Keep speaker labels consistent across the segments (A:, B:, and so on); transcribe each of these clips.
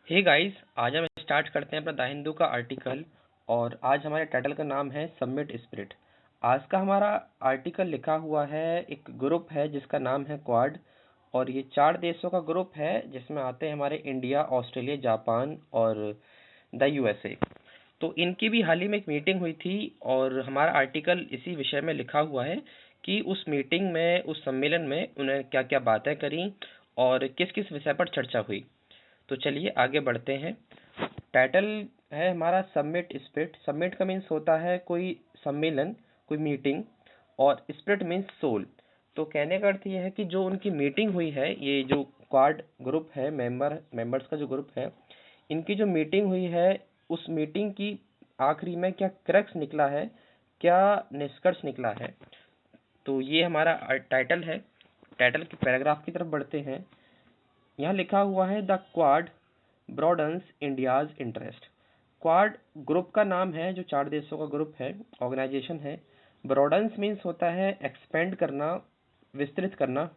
A: Hey guys, आज हम start करते हैं अपना द हिंदू का आर्टिकल। और आज हमारे टाइटल का नाम है सबमिट स्पिरिट। आज का हमारा आर्टिकल लिखा हुआ है, एक ग्रुप है जिसका नाम है क्वाड। और ये 4 देशों का ग्रुप है जिसमें आते हैं हमारे इंडिया, ऑस्ट्रेलिया, जापान और द यूएसए। तो इनकी भी हाल ही में एक मीटिंग हुई थी और हमारा आर्टिकल इसी विषय में लिखा हुआ है कि उस मीटिंग में, उस सम्मेलन में उन्होंने क्या क्या बातें करी और किस किस विषय पर चर्चा हुई। तो चलिए आगे बढ़ते हैं। टाइटल है हमारा सबमिट स्पिरिट। सबमिट का मीन्स होता है कोई सम्मेलन, कोई मीटिंग, और स्पिरिट मीन्स सोल। तो कहने का अर्थ यह है कि जो उनकी मीटिंग हुई है, ये जो क्वाड ग्रुप है, मेंबर्स का जो ग्रुप है, इनकी जो मीटिंग हुई है, उस मीटिंग की आखिरी में क्या क्रक्स निकला है, क्या निष्कर्ष निकला है। तो ये हमारा टाइटल है। टाइटल के पैराग्राफ की तरफ बढ़ते हैं। यहाँ लिखा हुआ है the quad broadens India's interest. Quad group का नाम है, जो 4 देशों का ग्रुप है, ऑर्गेनाइजेशन है। ब्रॉडन्स मीन्स होता है एक्सपेंड करना, विस्तृत करना।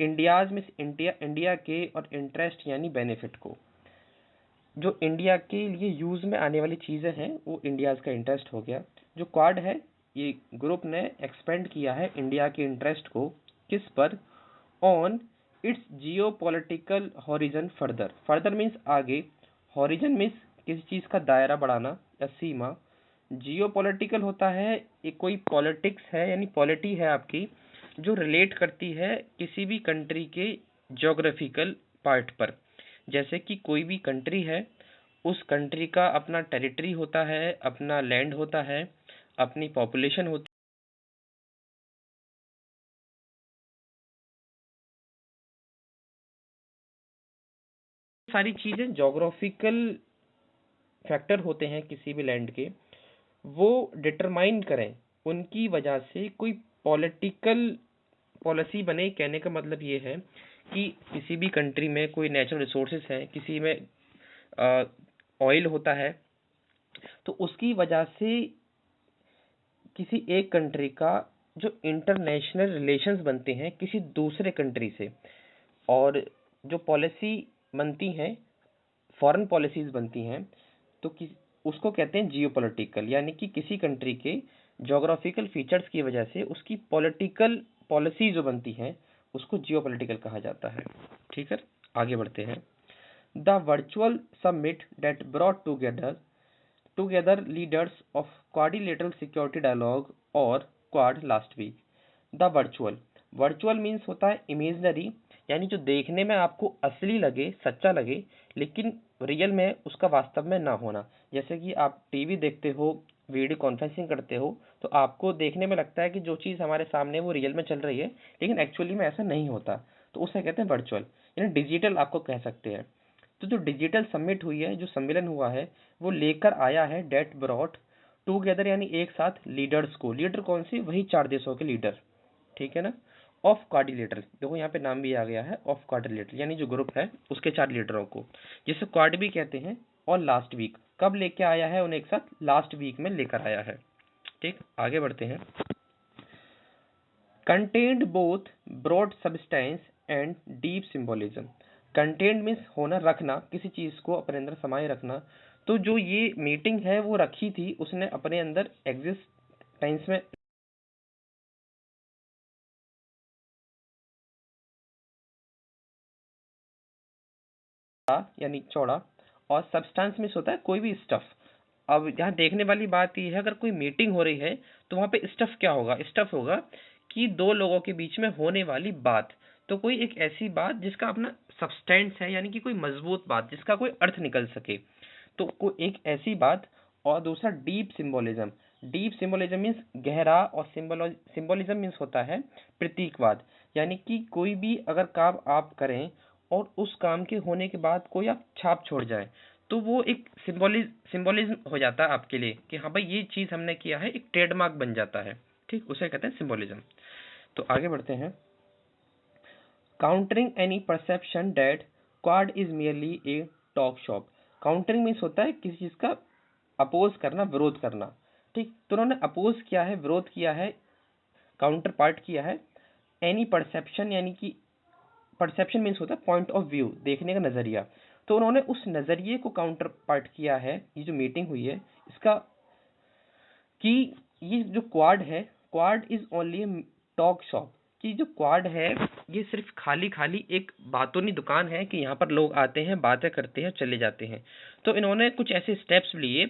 A: इंडियाज मीन्स इंडिया, इंडिया के, और इंटरेस्ट यानी बेनिफिट को। जो इंडिया के लिए यूज में आने वाली चीजें हैं वो इंडियाज का इंटरेस्ट हो गया। जो क्वाड है, ये ग्रुप ने एक्सपेंड किया है इंडिया के इंटरेस्ट को। किस पर? On it's Jio political horizon further. Further means आगे, हॉरिजन मीन्स किसी चीज का दायरा बढ़ाना या सीमा। जियो पॉलिटिकल होता है एक कोई पॉलिटिक्स है, यानी पॉलिटी है आपकी, जो रिलेट करती है किसी भी कंट्री के ज्योग्राफिकल पार्ट पर। जैसे कि कोई भी कंट्री है, उस कंट्री का अपना टेरिटरी होता है, अपना लैंड होता है, अपनी पॉपुलेशन होती है। सारी चीजें ज्योग्राफिकल फैक्टर होते हैं किसी भी लैंड के, वो डिटरमाइन करें, उनकी वजह से कोई पॉलिटिकल पॉलिसी बने। कहने का मतलब ये है कि किसी भी कंट्री में कोई नेचुरल रिसोर्सेज है, किसी में ऑयल होता है, तो उसकी वजह से किसी एक कंट्री का जो इंटरनेशनल रिलेशंस बनते हैं किसी दूसरे कंट्री से, और जो पॉलिसी बनती हैं, फॉरेन पॉलिसीज बनती हैं, तो उसको कहते हैं जियोपॉलिटिकल। यानी कि किसी कंट्री के ज्योग्राफिकल फीचर्स की वजह से उसकी पॉलिटिकल पॉलिसी जो बनती है उसको जियोपॉलिटिकल कहा जाता है। ठीक है, आगे बढ़ते हैं। The virtual summit that brought together leaders of quadrilateral security dialogue और Quad last week. The virtual, virtual means होता है इमेजनरी, यानी जो देखने में आपको असली लगे, सच्चा लगे, लेकिन रियल में उसका वास्तव में ना होना। जैसे कि आप टीवी देखते हो, वीडियो कॉन्फ्रेंसिंग करते हो, तो आपको देखने में लगता है कि जो चीज़ हमारे सामने वो रियल में चल रही है, लेकिन एक्चुअली में ऐसा नहीं होता। तो उसे कहते हैं वर्चुअल, यानी डिजिटल आपको कह सकते हैं। तो जो डिजिटल समिट हुई है, जो सम्मेलन हुआ है, वो लेकर आया है डेट ब्रॉट टूगेदर, यानी एक साथ लीडर्स को। लीडर कौन सी? वही 4 देशों के लीडर। ठीक है ना। ऑफ क्वाड्रिलेटरल, देखो यहाँ पे नाम भी आ गया है, ऑफ क्वाड्रिलेटरल, यानी जो ग्रुप है उसके 4 लीडरों को, जिसे क्वाड भी कहते हैं। और लास्ट वीक, कब लेके आया है उन्हें? एक साथ लास्ट वीक में लेकर आया है। ठीक, आगे बढ़ते हैं। Contained both broad substance and deep symbolism. Contained means होना, रखना, किसी चीज को अपने अंदर समाये रखना। तो जो ये मीटिंग है वो रखी थी, उसने अपने अंदर एग्जिस्टेंस में, यानी चौड़ा, और सब्सटेंस मीन्स होता है कोई भी स्टफ। अब यहाँ देखने वाली बात यह है, अगर कोई मीटिंग हो रही है तो वहां पे स्टफ क्या होगा? स्टफ होगा कि दो लोगों के बीच में होने वाली बात। तो कोई एक ऐसी बात जिसका अपना सब्सटेंस है, यानी कि कोई मजबूत बात जिसका कोई अर्थ निकल सके, तो कोई एक ऐसी बात। और दूसरा deep symbolism. Deep symbolism means गहरा, और सिंबोलिज्म मीन्स होता है प्रतीकवाद। यानी कि कोई भी अगर काम आप करें और उस काम के होने के बाद कोई आप छाप छोड़ जाए, तो वो एक सिंबोलिज्म हो जाता है आपके लिए कि हाँ भाई ये चीज हमने किया है, एक ट्रेडमार्क बन जाता है। ठीक, उसे कहते हैं सिंबोलिज्म। तो आगे बढ़ते हैं। Countering any perception that quad is merely a talk shop. Countering means होता है किसी चीज का अपोज करना, विरोध करना। ठीक, तो उन्होंने अपोज किया है, विरोध किया है, काउंटर पार्ट किया है। एनी परसेप्शन यानी कि परसेप्शन मीन्स होता है पॉइंट ऑफ व्यू, देखने का नज़रिया। तो उन्होंने उस नज़रिए को काउंटर पार्ट किया है, ये जो मीटिंग हुई है इसका, कि ये जो क्वाड है, quad is only talk shop, कि जो क्वाड है ये सिर्फ खाली खाली एक बातों दुकान है कि यहाँ पर लोग आते हैं, बातें करते हैं, चले जाते हैं। तो इन्होंने कुछ ऐसे स्टेप्स लिए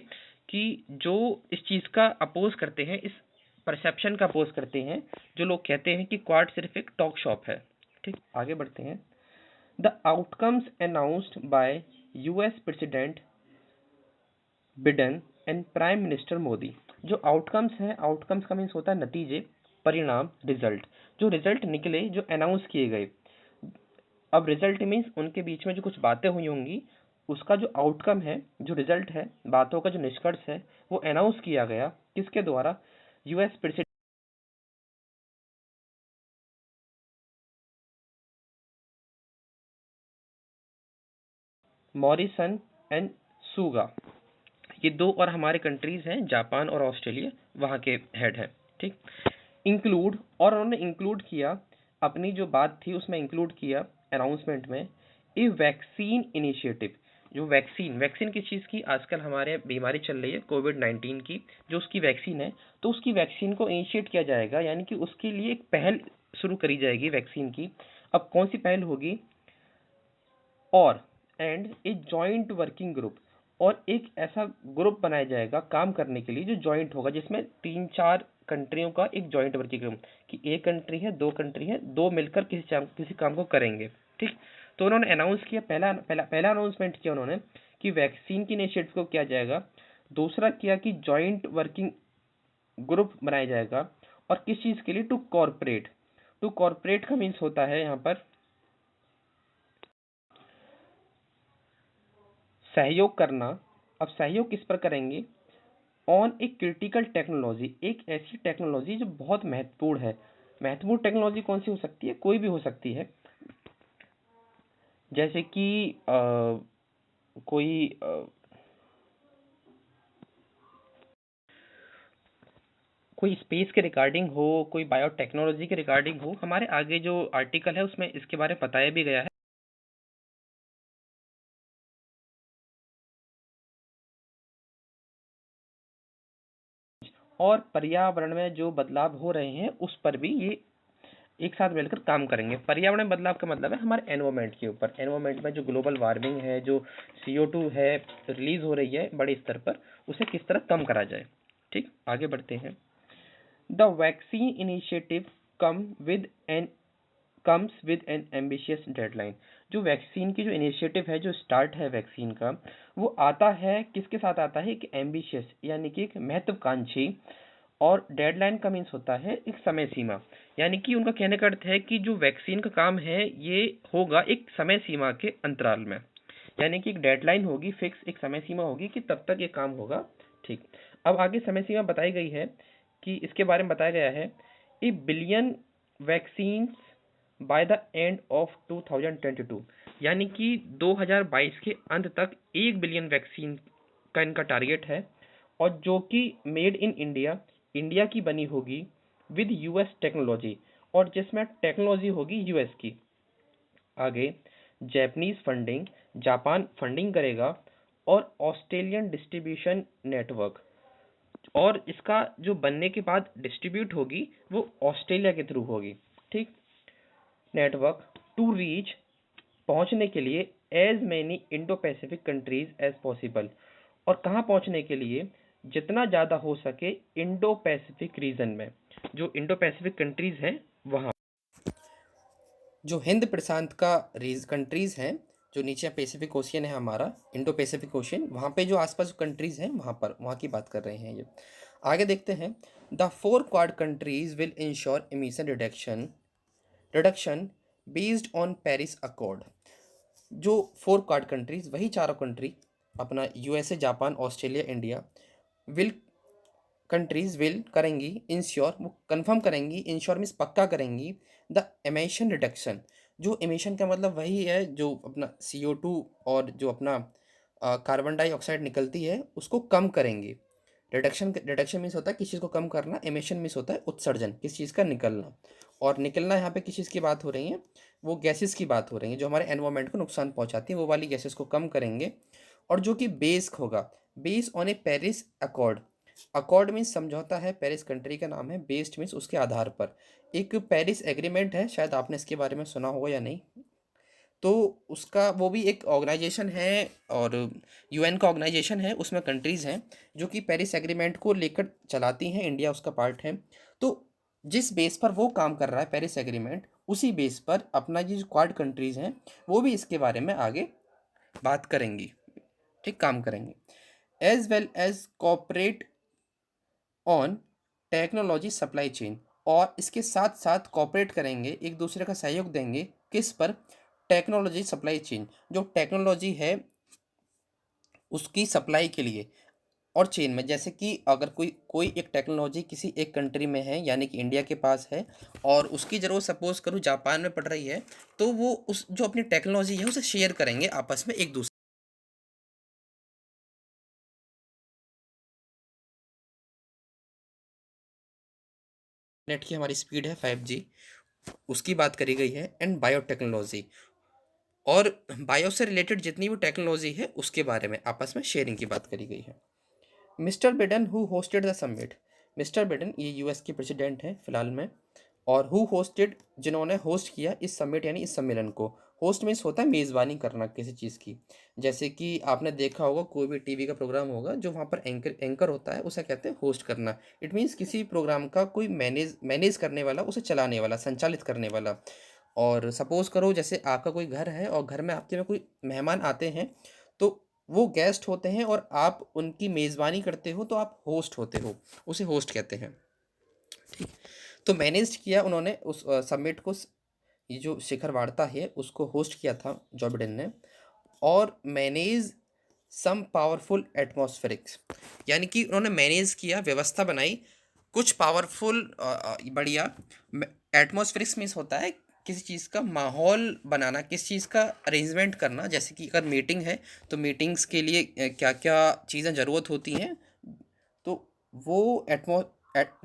A: कि जो इस चीज़ का अपोज करते हैं, इस परसेप्शन का अपोज करते हैं, जो लोग कहते हैं कि क्वाड सिर्फ एक टॉक शॉप है। ठीक, आगे बढ़ते हैं। The outcomes announced by US president Biden and prime minister Modi. जो आउटकम्स हैं, आउटकम्स का मीन्स होता है नतीजे, परिणाम, रिजल्ट। जो रिजल्ट निकले, जो अनाउंस किए गए, अब रिजल्ट मीन्स उनके बीच में जो कुछ बातें हुई होंगी, उसका जो आउटकम है, जो रिजल्ट है, बातों का जो निष्कर्ष है, वो अनाउंस किया गया किसके द्वारा? यूएस प्रेसिडेंट मॉरिसन एंड सुगा। ये दो और हमारे कंट्रीज हैं, जापान और ऑस्ट्रेलिया, वहाँ के हेड हैं। ठीक, इंक्लूड, और उन्होंने इंक्लूड किया, अपनी जो बात थी उसमें इंक्लूड किया अनाउंसमेंट में, ए वैक्सीन इनिशिएटिव। जो वैक्सीन, वैक्सीन किस चीज़ की? आजकल हमारे बीमारी चल रही है कोविड-19 की, जो उसकी वैक्सीन है, तो उसकी वैक्सीन को इनिशिएट किया जाएगा, यानी कि उसके लिए एक पहल शुरू करी जाएगी वैक्सीन की। अब कौन सी पहल होगी? और and a joint working group, और एक ऐसा ग्रुप बनाया जाएगा काम करने के लिए जो जॉइंट होगा, जिसमें 3-4 कंट्रियों का एक जॉइंट वर्किंग ग्रुप, कि एक कंट्री है, दो कंट्री है, दो मिलकर किसी काम को करेंगे। ठीक, तो उन्होंने अनाउंस किया, पहला अनाउंसमेंट किया उन्होंने कि वैक्सीन की इनिशिएटिव को किया जाएगा। दूसरा किया कि जॉइंट वर्किंग ग्रुप बनाया जाएगा, और किस चीज़ के लिए? To corporate. टू कॉर्पोरेट का मीन्स होता है यहाँ पर सहयोग करना। अब सहयोग किस पर करेंगे? ऑन ए क्रिटिकल टेक्नोलॉजी, एक ऐसी टेक्नोलॉजी जो बहुत महत्वपूर्ण है। महत्वपूर्ण टेक्नोलॉजी कौन सी हो सकती है? कोई भी हो सकती है, जैसे कि कोई कोई स्पेस के रिगार्डिंग हो, कोई बायोटेक्नोलॉजी के रिगार्डिंग हो। हमारे आगे जो आर्टिकल है उसमें इसके बारे में बताया भी गया है। और पर्यावरण में जो बदलाव हो रहे हैं उस पर भी ये एक साथ मिलकर काम करेंगे। पर्यावरण में बदलाव का मतलब है हमारे एनवायरमेंट के ऊपर, एनवायरमेंट में जो ग्लोबल वार्मिंग है, जो CO2 है रिलीज हो रही है बड़े स्तर पर, उसे किस तरह कम करा जाए। ठीक, आगे बढ़ते हैं। The vaccine initiative come with an comes with an ambitious deadline. जो वैक्सीन की जो इनिशिएटिव है, जो स्टार्ट है वैक्सीन का, वो आता है किसके साथ? आता है एक एम्बिशियस, यानी कि एक महत्वाकांक्षी, और डेडलाइन का मीन्स होता है एक समय सीमा। यानी कि उनका कहने का अर्थ है कि जो वैक्सीन का काम है ये होगा एक समय सीमा के अंतराल में, यानी कि एक डेडलाइन होगी, फिक्स एक समय सीमा होगी कि तब तक ये काम होगा। ठीक, अब आगे समय सीमा बताई गई है कि इसके बारे में बताया गया है, ए billion vaccine by the end of 2022, यानी कि 2022 के अंत तक 1 बिलियन वैक्सीन का इनका टारगेट है, और जो कि मेड इन इंडिया, इंडिया की बनी होगी, विद यूएस टेक्नोलॉजी, और जिसमें टेक्नोलॉजी होगी यूएस की। आगे जैपनीज फंडिंग, जापान फंडिंग करेगा, और ऑस्ट्रेलियन डिस्ट्रीब्यूशन नेटवर्क, और इसका जो बनने के बाद डिस्ट्रीब्यूट होगी वो ऑस्ट्रेलिया के थ्रू होगी। ठीक, नेटवर्क टू रीच, पहुंचने के लिए, as many Indo Pacific countries as possible, और कहाँ पहुंचने के लिए? जितना ज़्यादा हो सके इंडो पैसिफिक रीजन में, जो इंडो पैसिफिक कंट्रीज हैं वहाँ, जो हिंद प्रशांत का कंट्रीज हैं, जो नीचे पैसिफिक ओशियन है हमारा, इंडो पैसिफिक ओशियन, वहाँ पे जो आसपास कंट्रीज हैं वहाँ पर, वहाँ की बात कर रहे हैं ये। आगे देखते हैं। The 4 quad countries will ensure emission reduction based on Paris accord. जो 4 क्वाड कंट्रीज, वही चारों कंट्री, अपना USA, Japan, Australia, India, will countries will करेंगी इंश्योर, वो कंफर्म करेंगी, इंश्योर मीन्स पक्का करेंगी, द एमिशन रिडक्शन। जो एमिशन का मतलब वही है जो अपना CO2 और जो अपना कार्बन डाइऑक्साइड निकलती है उसको कम करेंगे। रिडक्शन रिडक्शन मीन्स होता है किसी चीज़ को कम करना, एमिशन मीन्स होता है उत्सर्जन, किसी चीज़ का निकलना। और निकलना यहाँ पे किस चीज़ की बात हो रही है, वो गैसेस की बात हो रही है जो हमारे एनवायरनमेंट को नुकसान पहुंचाती हैं, वो वाली गैसेस को कम करेंगे। और जो कि बेस्ड होगा, based on A Paris accord. Accord means समझौता है, पेरिस कंट्री का नाम है, बेस्ड मीन्स उसके आधार पर। एक पेरिस एग्रीमेंट है, शायद आपने इसके बारे में सुना होगा या नहीं। तो उसका वो भी एक ऑर्गेनाइजेशन है, और यूएन का ऑर्गेनाइजेशन है, उसमें कंट्रीज़ हैं जो कि पेरिस एग्रीमेंट को लेकर चलाती हैं, इंडिया उसका पार्ट है। तो जिस बेस पर वो काम कर रहा है पेरिस एग्रीमेंट, उसी बेस पर अपना ये जो क्वाड कंट्रीज़ हैं वो भी इसके बारे में आगे बात करेंगी, ठीक, काम करेंगे। As well as cooperate on technology supply chain. और इसके साथ साथ कॉपरेट करेंगे, एक दूसरे का सहयोग देंगे, किस पर, टेक्नोलॉजी सप्लाई चेन, जो टेक्नोलॉजी है उसकी सप्लाई के लिए। और चेन में जैसे कि अगर कोई कोई एक टेक्नोलॉजी किसी एक कंट्री में है, यानी कि इंडिया के पास है, और उसकी ज़रूरत सपोज करूँ जापान में पड़ रही है, तो वो उस जो अपनी टेक्नोलॉजी है उसे शेयर करेंगे आपस में एक दूसरे। नेट की हमारी स्पीड है 5G, उसकी बात करी गई है। एंड बायोटेक्नोलॉजी, और बायो से रिलेटेड जितनी भी टेक्नोलॉजी है उसके बारे में आपस में शेयरिंग की बात करी गई है। Mister Biden who hosted the summit. Mister Biden ये यूएस के प्रेसिडेंट हैं फिलहाल में। और हु होस्टेड, जिन्होंने होस्ट किया इस समिट यानी इस सम्मेलन को। होस्ट मीन्स होता है मेज़बानी करना किसी चीज़ की। जैसे कि आपने देखा होगा कोई भी टीवी का प्रोग्राम होगा, जो वहाँ पर एंकर एंकर होता है उसे कहते हैं होस्ट करना। इट मीन्स किसी प्रोग्राम का कोई मैनेज मैनेज करने वाला, उसे चलाने वाला, संचालित करने वाला। और सपोज़ करो जैसे आपका कोई घर है और घर में आपके में कोई मेहमान आते हैं, तो वो गेस्ट होते हैं और आप उनकी मेज़बानी करते हो, तो आप होस्ट होते हो, उसे होस्ट कहते हैं। ठीक। तो मैनेज किया उन्होंने उस समिट को, ये जो शिखर वार्ता है उसको होस्ट किया था जो बिडेन ने। और मैनेज सम पावरफुल एटमॉस्फेरिक्स, यानी कि उन्होंने मैनेज किया, व्यवस्था बनाई कुछ पावरफुल, बढ़िया। एटमॉस्फेरिक्स मीन्स होता है किसी चीज़ का माहौल बनाना, किसी चीज़ का अरेंजमेंट करना। जैसे कि अगर मीटिंग है तो मीटिंग्स के लिए क्या क्या चीज़ें ज़रूरत होती हैं, तो वो एटमो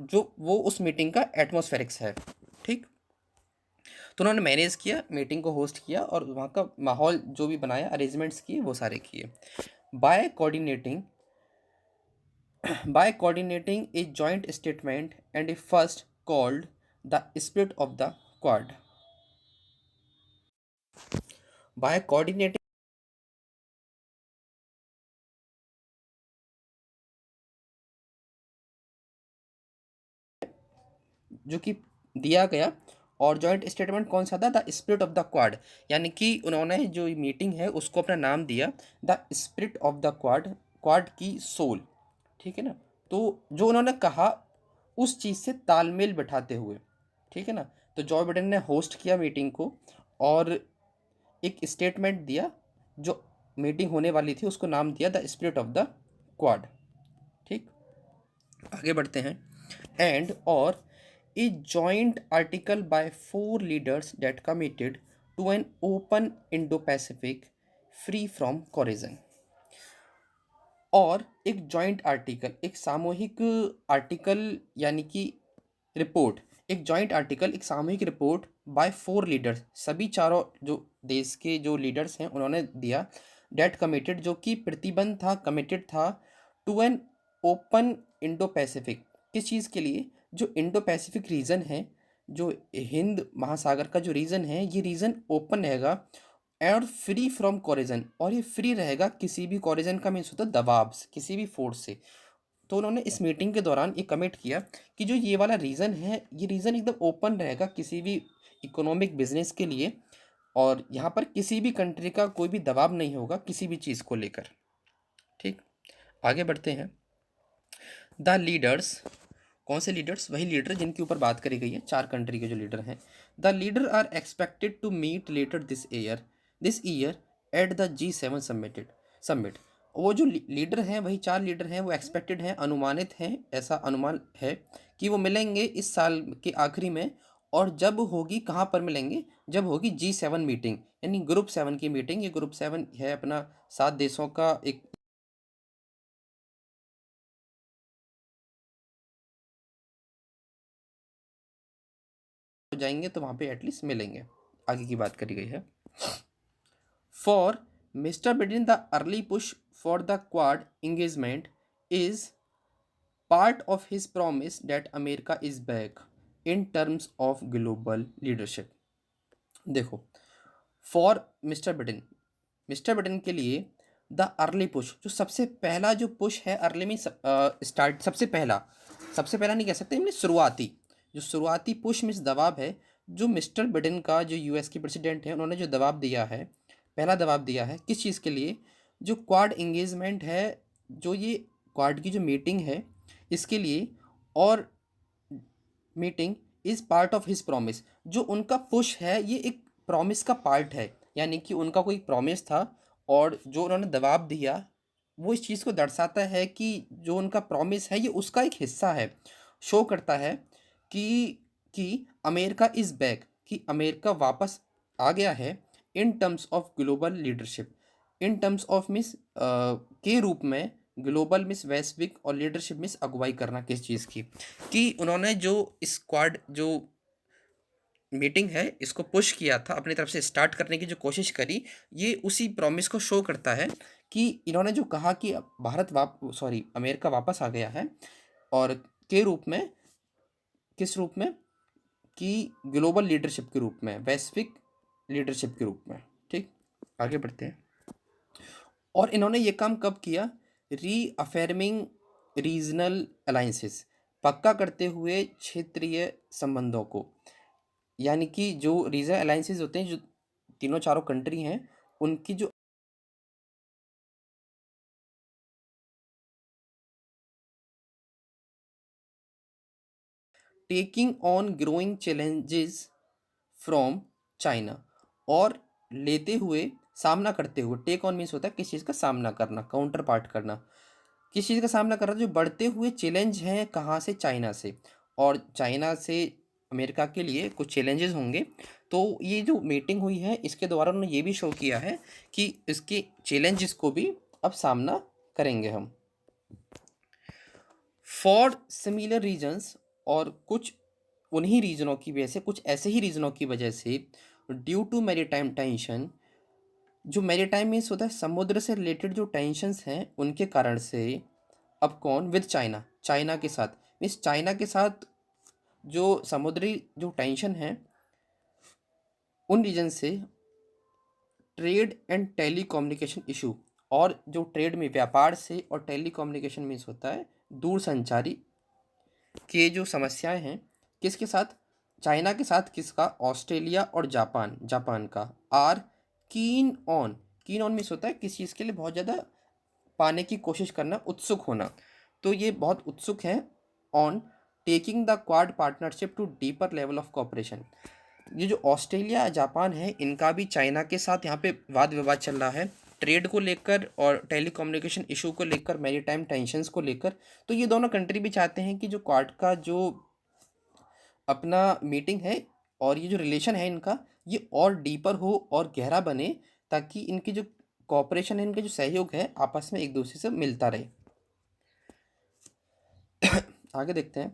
A: जो वो उस मीटिंग का एटमॉस्फेरिक्स है। ठीक। तो उन्होंने मैनेज किया, मीटिंग को होस्ट किया और वहाँ का माहौल जो भी बनाया, अरेंजमेंट्स किए, वो सारे किए। By coordinating by coordinating a joint statement and a first called the spirit of the quad. By coordinating, जो कि दिया गया। और जॉइंट स्टेटमेंट कौन सा था, the spirit of the quad, यानी कि उन्होंने जो मीटिंग है उसको अपना नाम दिया the spirit of the quad, quad की सोल। ठीक है ना। तो जो उन्होंने कहा उस चीज़ से तालमेल बैठाते हुए, ठीक है ना। तो जॉय बिडेन ने होस्ट किया मीटिंग को, और एक स्टेटमेंट दिया, जो मीटिंग होने वाली थी उसको नाम दिया the spirit of the Quad. ठीक। आगे बढ़ते हैं। एंड और a joint article by 4 leaders that committed to an open Indo Pacific free from coercion. और एक जॉइंट आर्टिकल, एक सामूहिक आर्टिकल, यानी कि रिपोर्ट, एक जॉइंट आर्टिकल, एक सामूहिक रिपोर्ट बाय 4 लीडर्स, सभी चारों जो देश के जो लीडर्स हैं उन्होंने दिया। डेट कमिटेड, जो कि प्रतिबंध था, कमिटेड था, to an open Indo Pacific, किस चीज़ के लिए, जो इंडो पैसिफिक रीजन है, जो हिंद महासागर का जो रीजन है, ये रीजन ओपन रहेगा और फ्री फ्रॉम कोरिजन, और ये फ्री रहेगा किसी भी कोरिजन का मीन्स होता है दबाव से, किसी भी फोर्स से। तो उन्होंने इस मीटिंग के दौरान ये कमिट किया कि जो ये वाला रीजन है, ये रीजन एकदम ओपन रहेगा किसी भी इकोनॉमिक बिजनेस के लिए, और यहाँ पर किसी भी कंट्री का कोई भी दबाव नहीं होगा किसी भी चीज़ को लेकर। ठीक। आगे बढ़ते हैं। द लीडर्स, कौन से लीडर्स, वही लीडर जिनके ऊपर बात करी गई है, 4 कंट्री के जो लीडर हैं। The leader are expected to meet later this year at the G7 summit. वो जो लीडर हैं, वही 4 लीडर हैं, वो एक्सपेक्टेड हैं, अनुमानित हैं, ऐसा अनुमान है कि वो मिलेंगे इस साल के आखिरी में। और जब होगी, कहाँ पर मिलेंगे, जब होगी G7 मीटिंग, यानी ग्रुप 7 की मीटिंग। ये ग्रुप 7 है अपना 7 देशों का एक जाएंगे तो वहाँ पे एटलीस्ट मिलेंगे। आगे की बात करी गई है। For mister Biden the early push for the quad engagement is part of his promise that America is back in terms of global leadership. देखो, फॉर मिस्टर बिडेन के लिए द अर्ली पुश, जो सबसे पहला जो पुश है, early में start, सबसे पहला नहीं कह सकते, हमने शुरुआती, जो शुरुआती पुश मीन्स दबाव है, जो मिस्टर बिडेन का, जो यूएस के प्रेसिडेंट है, उन्होंने जो दबाव दिया है, पहला दबाव दिया है किस चीज़ के लिए, जो क्वाड एंगेजमेंट है, जो ये क्वाड की जो मीटिंग है इसके लिए, और meeting is part of his promise, जो उनका पुश है ये एक प्रॉमिस का पार्ट है, यानी कि उनका कोई प्रॉमिस था और जो उन्होंने दबाव दिया वो इस चीज़ को दर्शाता है कि जो उनका प्रॉमिस है ये उसका एक हिस्सा है, शो करता है कि अमेरिका इज़ बैक, कि अमेरिका वापस आ गया है in terms of global leadership, in terms of miss के रूप में, ग्लोबल मिस वैश्विक, और लीडरशिप मिस अगुवाई करना किस चीज़ की, कि उन्होंने जो स्क्वाड जो मीटिंग है इसको पुश किया था, अपनी तरफ से स्टार्ट करने की जो कोशिश करी, ये उसी प्रॉमिस को शो करता है कि इन्होंने जो कहा कि अमेरिका वापस आ गया है, और के रूप में, किस रूप में, कि ग्लोबल लीडरशिप के रूप में, वैश्विक लीडरशिप के रूप में। ठीक, आगे बढ़ते हैं। और इन्होंने ये काम कब किया, रीअफर्मिंग रीजनल अलाइंसेस, पक्का करते हुए क्षेत्रीय संबंधों को, यानी कि जो रीजनल अलाइंसेस होते हैं, जो तीनों चारों कंट्री हैं, उनकी जो taking on growing challenges from China, और लेते हुए, सामना करते हुए, टेक ऑन मीन्स होता है किस चीज़ का सामना करना, काउंटर पार्ट करना, किस चीज़ का सामना कर रहा है, जो बढ़ते हुए चैलेंज हैं, कहाँ से, चाइना से, और चाइना से अमेरिका के लिए कुछ चैलेंजेस होंगे। तो ये जो मीटिंग हुई है इसके द्वारा उन्होंने ये भी शो किया है कि इसके चैलेंजेस को भी अब सामना करेंगे हम। फॉर सिमिलर रीजन्स, और कुछ उन्हीं रीजनों की वजह से, कुछ ऐसे ही रीजनों की वजह से, ड्यू टू मैरीटाइम टेंशन, जो मैरीटाइम मीन्स होता है समुद्र से रिलेटेड जो टेंशन्स हैं उनके कारण से, अब कौन, विद चाइना, चाइना के साथ, मीन्स चाइना के साथ जो समुद्री जो टेंशन है उन रीजन से, trade and telecommunication issue, और जो ट्रेड में, व्यापार से, और टेली कम्युनिकेशन मीन्स होता है दूर संचारी के जो समस्याएं हैं, किसके साथ, चाइना के साथ, किसका, ऑस्ट्रेलिया और जापान, जापान का, आर कीन ऑन मीन्स होता है किस चीज़ के लिए बहुत ज़्यादा पाने की कोशिश करना, उत्सुक होना, तो ये बहुत उत्सुक है on taking the quad partnership to deeper level of cooperation. ये जो ऑस्ट्रेलिया जापान है इनका भी चाइना के साथ यहाँ पे वाद विवाद चल रहा है, ट्रेड को लेकर और टेलीकम्युनिकेशन इशू को लेकर, मैरीटाइम टेंशंस को लेकर। तो ये दोनों कंट्री भी चाहते हैं कि जो क्वाड का जो अपना मीटिंग है और ये जो रिलेशन है इनका, ये और डीपर हो और गहरा बने, ताकि इनकी जो कॉपरेशन है, इनका जो सहयोग है आपस में एक दूसरे से मिलता रहे। आगे देखते हैं।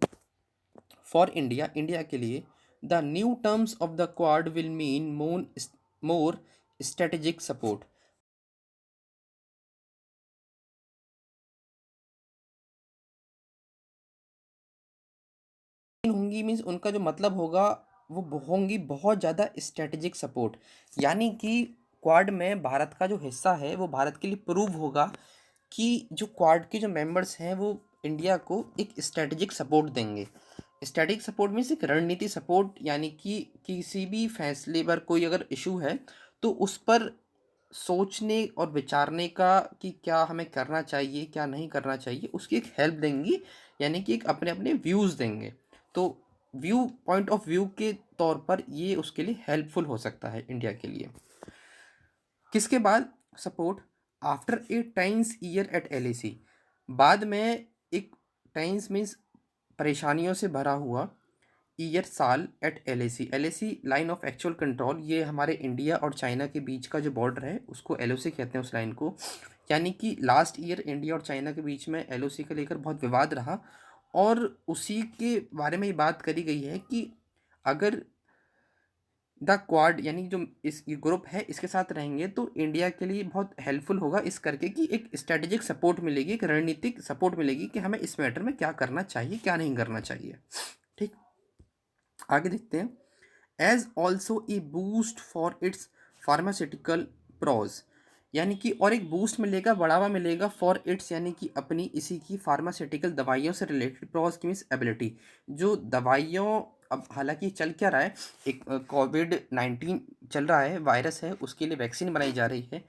A: फॉर इंडिया, इंडिया के लिए, the new terms of the quad will mean more strategic support. होंगी मीन्स उनका जो मतलब होगा वो होंगी बहुत ज़्यादा स्ट्रेटेजिक सपोर्ट, यानी कि क्वाड में भारत का जो हिस्सा है वो भारत के लिए प्रूव होगा कि जो क्वाड के जो मेंबर्स हैं वो इंडिया को एक स्ट्रेटेजिक सपोर्ट देंगे। स्ट्रेटेजिक सपोर्ट मीन्स एक रणनीति सपोर्ट, यानी कि किसी भी फैसले पर, कोई अगर इशू है तो उस पर सोचने और विचारने का कि क्या हमें करना चाहिए, क्या नहीं करना चाहिए, उसकी एक हेल्प देंगी, यानी कि एक अपने अपने व्यूज़ देंगे। तो व्यू, पॉइंट ऑफ व्यू के तौर पर ये उसके लिए हेल्पफुल हो सकता है इंडिया के लिए। किसके बाद, support after a tense year eight LAC, बाद में एक टेंस मीन्स परेशानियों से भरा हुआ, ईयर साल, at LAC, LAC line of actual control, ये हमारे इंडिया और चाइना के बीच का जो बॉर्डर है उसको एलओसी कहते हैं, उस लाइन को। यानी कि लास्ट ईयर इंडिया और चाइना के बीच में एलओसी को लेकर बहुत विवाद रहा, और उसी के बारे में ये बात करी गई है कि अगर द क्वाड यानी जो इस ये ग्रुप है इसके साथ रहेंगे तो इंडिया के लिए बहुत हेल्पफुल होगा इस करके कि एक स्ट्रेटेजिक सपोर्ट मिलेगी, एक रणनीतिक सपोर्ट मिलेगी कि हमें इस मैटर में क्या करना चाहिए, क्या नहीं करना चाहिए। ठीक, आगे देखते हैं। As also a boost for its pharmaceutical prowess, यानी कि और एक बूस्ट मिलेगा, बढ़ावा मिलेगा फॉर इट्स यानी कि अपनी इसी की फार्मास्यूटिकल दवाइयों से रिलेटेड, प्रोज की मीन्स एबिलिटी, जो दवाइयों, अब हालांकि चल क्या रहा है, एक कोविड-19 चल रहा है, वायरस है, उसके लिए वैक्सीन बनाई जा रही है,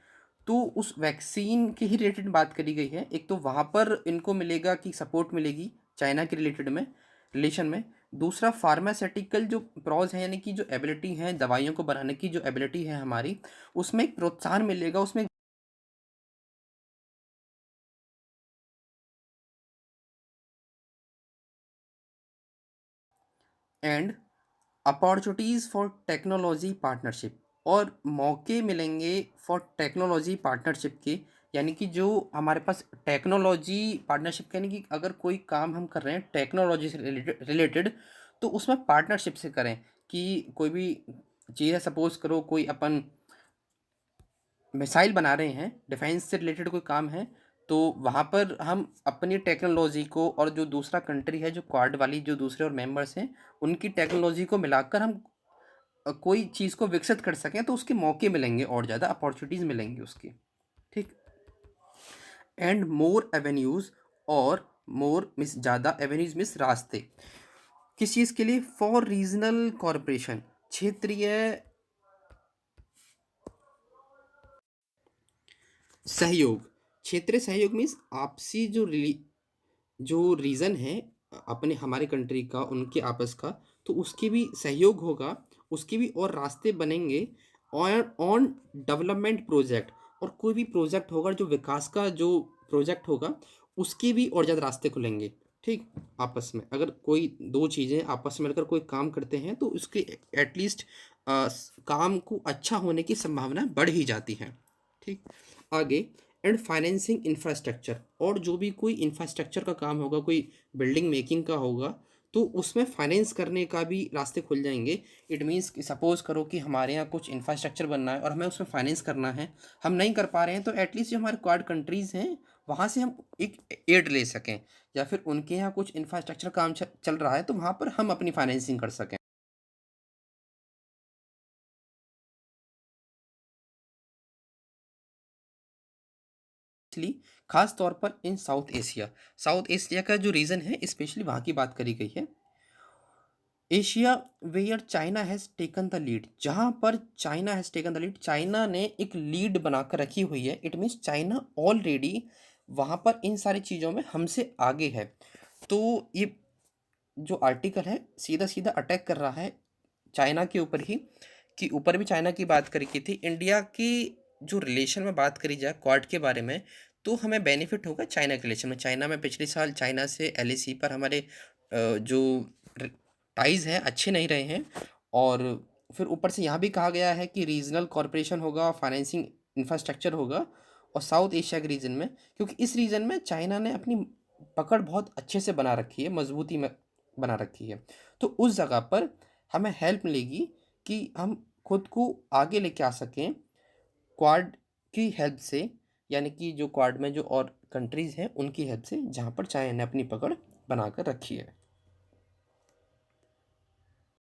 A: तो उस वैक्सीन के ही रिलेटेड बात करी गई है। एक तो वहाँ पर इनको मिलेगा कि सपोर्ट मिलेगी चाइना के रिलेटेड में, रिलेशन में। दूसरा फार्मास्यूटिकल जो प्रोज है यानी कि जो एबिलिटी है दवाइयों को बनाने की, जो एबिलिटी है हमारी, उसमें एक प्रोत्साहन मिलेगा, उसमें and opportunities for technology partnership, और मौके मिलेंगे फॉर टेक्नोलॉजी पार्टनरशिप के, यानी कि जो हमारे पास टेक्नोलॉजी पार्टनरशिप, यानी कि अगर कोई काम हम कर रहे हैं टेक्नोलॉजी से रिलेटेड तो उसमें पार्टनरशिप से करें। कि कोई भी चीज़ है, सपोज करो कोई अपन मिसाइल बना रहे हैं, डिफेंस से रिलेटेड कोई काम है, तो वहाँ पर हम अपनी टेक्नोलॉजी को और जो दूसरा कंट्री है, जो क्वाड वाली जो दूसरे और मेंबर्स हैं, उनकी टेक्नोलॉजी को मिलाकर हम कोई चीज़ को विकसित कर सकें, तो उसके मौके मिलेंगे और ज़्यादा अपॉर्चुनिटीज़ मिलेंगी उसकी। ठीक, एंड मोर एवेन्यूज़, और मोर मिस ज़्यादा, एवेन्यूज़ मिस रास्ते, किस चीज़ के लिए, फॉर रीजनल कॉरपोरेशन, क्षेत्रीय सहयोग। क्षेत्रीय सहयोग मीन्स आपसी जो रीज़न है अपने हमारे कंट्री का, उनके आपस का, तो उसके भी सहयोग होगा, उसके भी और रास्ते बनेंगे। और ऑन डेवलपमेंट प्रोजेक्ट, और कोई भी प्रोजेक्ट होगा जो विकास का जो प्रोजेक्ट होगा, उसके भी और ज़्यादा रास्ते खुलेंगे। ठीक, आपस में अगर कोई दो चीज़ें आपस में मिलकर कोई काम करते हैं तो उसके एटलीस्ट काम को अच्छा होने की संभावना बढ़ ही जाती है। ठीक, आगे, एंड फाइनेंसिंग इंफ्रास्ट्रक्चर, और जो भी कोई इंफ्रास्ट्रक्चर का काम होगा, कोई बिल्डिंग मेकिंग का होगा, तो उसमें फाइनेंस करने का भी रास्ते खुल जाएंगे। इट मीन्स कि सपोज करो कि हमारे यहाँ कुछ इंफ्रास्ट्रक्चर बनना है और हमें उसमें फाइनेंस करना है, हम नहीं कर पा रहे हैं, तो एटलीस्ट जो हमारे क्वाड कंट्रीज़ हैं वहाँ से हम एक एड ले सकें, या फिर उनके यहाँ कुछ इंफ्रास्ट्रक्चर काम चल रहा है तो वहाँ पर हम अपनी फाइनेंसिंग कर सकें। इसलिए खास तौर पर इन साउथ एशिया का जो रीजन है, स्पेशली वहाँ की बात करी गई है। Asia where China has taken the lead, जहाँ पर China has taken the lead, China ने एक लीड बनाकर रखी हुई है। इट मीन्स चाइना ऑलरेडी वहाँ पर इन सारी चीज़ों में हमसे आगे है। तो ये जो आर्टिकल है सीधा सीधा अटैक कर रहा है चाइना के ऊपर ही, कि ऊपर भी चाइना की बात करी की थी। इंडिया की जो रिलेशन में बात करी जाए क्वाड के बारे में, तो हमें बेनिफिट होगा चाइना के रिलेशन में। चाइना में पिछले साल चाइना से एलएसी पर हमारे जो टाइज हैं अच्छे नहीं रहे हैं, और फिर ऊपर से यहाँ भी कहा गया है कि रीजनल कॉरपोरेशन होगा, फाइनेंसिंग इंफ्रास्ट्रक्चर होगा, और साउथ एशिया के रीजन में, क्योंकि इस रीजन में चाइना ने अपनी पकड़ बहुत अच्छे से बना रखी है, मजबूती में बना रखी है। तो उस जगह पर हमें हेल्प मिलेगी कि हम खुद को आगे लेके आ सकें क्वाड की हेल्प से, यानी कि जो क्वाड में जो और कंट्रीज़ हैं उनकी हेल्प से, जहाँ पर चाइना ने अपनी पकड़ बनाकर रखी है।